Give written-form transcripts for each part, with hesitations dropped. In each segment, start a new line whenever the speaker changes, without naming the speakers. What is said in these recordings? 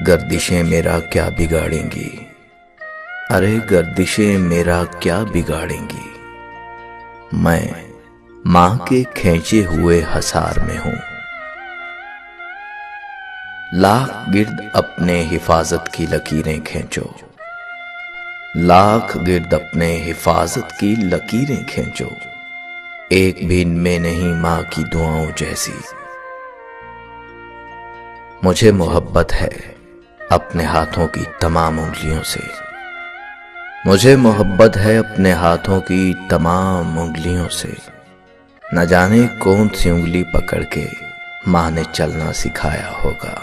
गर्दिशें मेरा क्या बिगाड़ेंगी। अरे गर्दिशें मेरा क्या बिगाड़ेंगी। मैं मां के खींचे हुए हसार में हूं। लाख गिर्द अपने हिफाजत की लकीरें खींचो। लाख गिर्द अपने हिफाजत की लकीरें खींचो। एक भी इनमें नहीं मां की दुआओं जैसी। मुझे मोहब्बत है अपने हाथों की तमाम उंगलियों से। मुझे मोहब्बत है अपने हाथों की तमाम उंगलियों से। न जाने कौन सी उंगली पकड़ के मां ने चलना सिखाया होगा।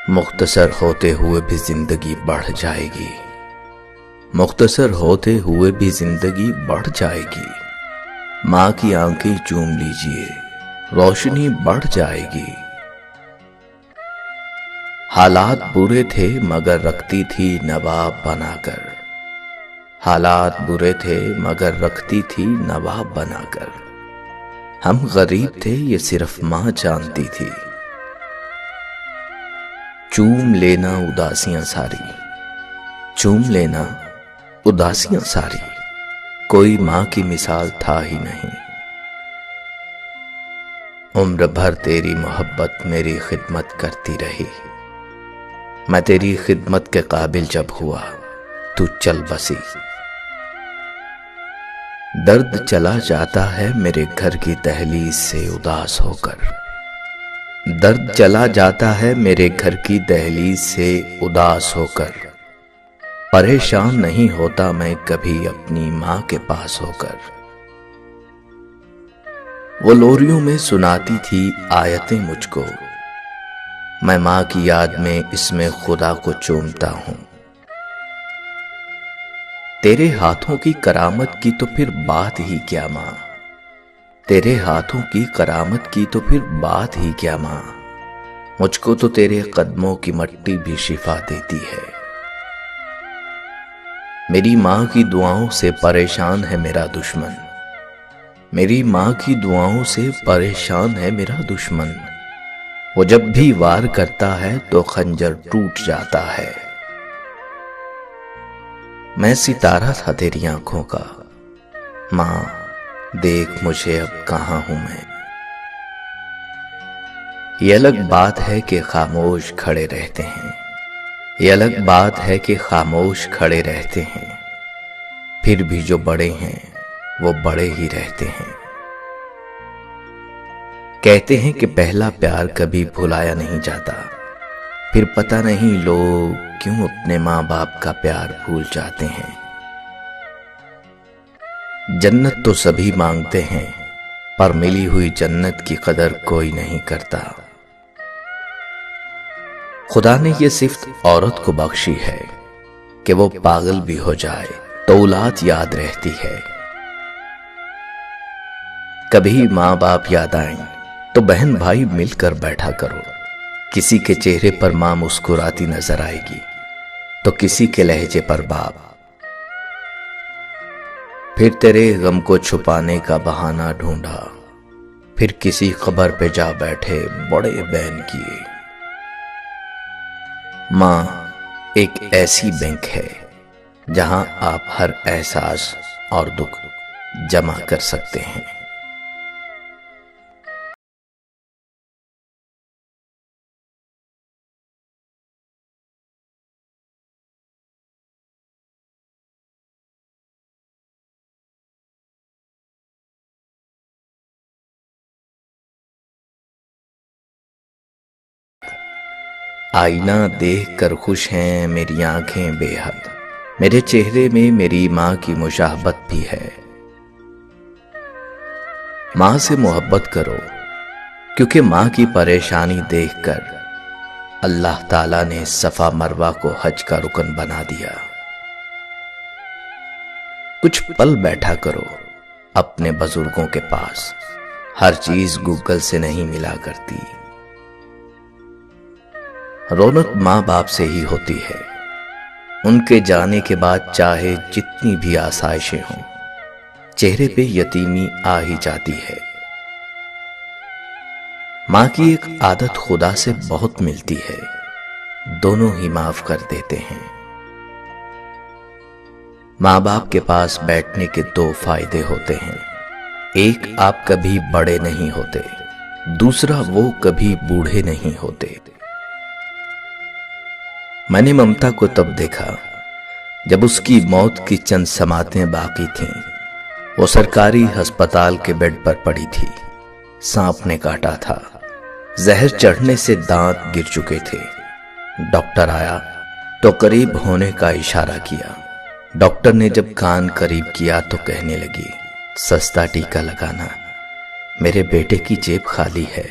मुख्तसर होते हुए भी जिंदगी बढ़ जाएगी। मुख्तसर होते हुए भी जिंदगी बढ़ जाएगी। मां की आंखें चूम लीजिए, रोशनी बढ़ जाएगी। हालात बुरे थे मगर रखती थी नवाब बनाकर। हालात बुरे थे मगर रखती थी नवाब बनाकर। हम गरीब थे ये सिर्फ मां जानती थी। चूम लेना उदासियां सारी, चूम लेना उदासियां सारी। कोई मां की मिसाल था ही नहीं। उम्र भर तेरी मोहब्बत मेरी खिदमत करती रही। मैं तेरी खिदमत के काबिल जब हुआ तू चल बसी। दर्द चला जाता है मेरे घर की दहलीज से उदास होकर। दर्द चला जाता है मेरे घर की दहलीज से उदास होकर। परेशान नहीं होता मैं कभी अपनी मां के पास होकर। वो लोरियों में सुनाती थी आयतें मुझको। मैं मां की याद में इसमें खुदा को चूमता हूं। तेरे हाथों की करामत की तो फिर बात ही क्या मां। तेरे हाथों की करामत की तो फिर बात ही क्या मां। मुझको तो तेरे कदमों की मट्टी भी शिफा देती है। मेरी मां की दुआओं से परेशान है मेरा दुश्मन। मेरी मां की दुआओं से परेशान है मेरा दुश्मन। वो जब भी वार करता है तो खंजर टूट जाता है। मैं सितारा था तेरी आंखों का। मां देख मुझे अब कहां हूं मैं। ये अलग बात है कि खामोश खड़े रहते हैं। ये अलग बात है कि खामोश खड़े रहते हैं। फिर भी जो बड़े हैं वो बड़े ही रहते हैं। कहते हैं कि पहला प्यार कभी भुलाया नहीं जाता। फिर पता नहीं लोग क्यों अपने मां बाप का प्यार भूल जाते हैं। जन्नत तो सभी मांगते हैं पर मिली हुई जन्नत की कदर कोई नहीं करता। खुदा ने यह सिर्फ औरत को बख्शी है कि वो पागल भी हो जाए तो औलाद याद रहती है। कभी मां बाप याद आए तो बहन भाई मिलकर बैठा करो। किसी के चेहरे पर मां मुस्कुराती नजर आएगी तो किसी के लहजे पर बाप। फिर तेरे गम को छुपाने का बहाना ढूंढा। फिर किसी खबर पे जा बैठे बड़े बहन किए। मां एक ऐसी बैंक है जहां आप हर एहसास और दुख जमा कर सकते हैं। आईना देख कर खुश हैं मेरी आंखें बेहद। मेरे चेहरे में मेरी मां की मुशाहबत भी है। मां से मोहब्बत करो क्योंकि मां की परेशानी देखकर अल्लाह ताला ने सफा मरवा को हज का रुकन बना दिया। कुछ पल बैठा करो अपने बुजुर्गों के पास। हर चीज गूगल से नहीं मिला करती। रौनक मां बाप से ही होती है। उनके जाने के बाद चाहे जितनी भी आसाइशें हों, चेहरे पे यतीमी आ ही जाती है। माँ की एक आदत खुदा से बहुत मिलती है, दोनों ही माफ कर देते हैं। माँ बाप के पास बैठने के दो फायदे होते हैं, एक आप कभी बड़े नहीं होते, दूसरा वो कभी बूढ़े नहीं होते। मैंने ममता को तब देखा जब उसकी मौत की चंद समातें बाकी थीं। वो सरकारी अस्पताल के बेड पर पड़ी थी। सांप ने काटा था, जहर चढ़ने से दांत गिर चुके थे। डॉक्टर आया तो करीब होने का इशारा किया। डॉक्टर ने जब कान करीब किया तो कहने लगी, सस्ता टीका लगाना, मेरे बेटे की जेब खाली है।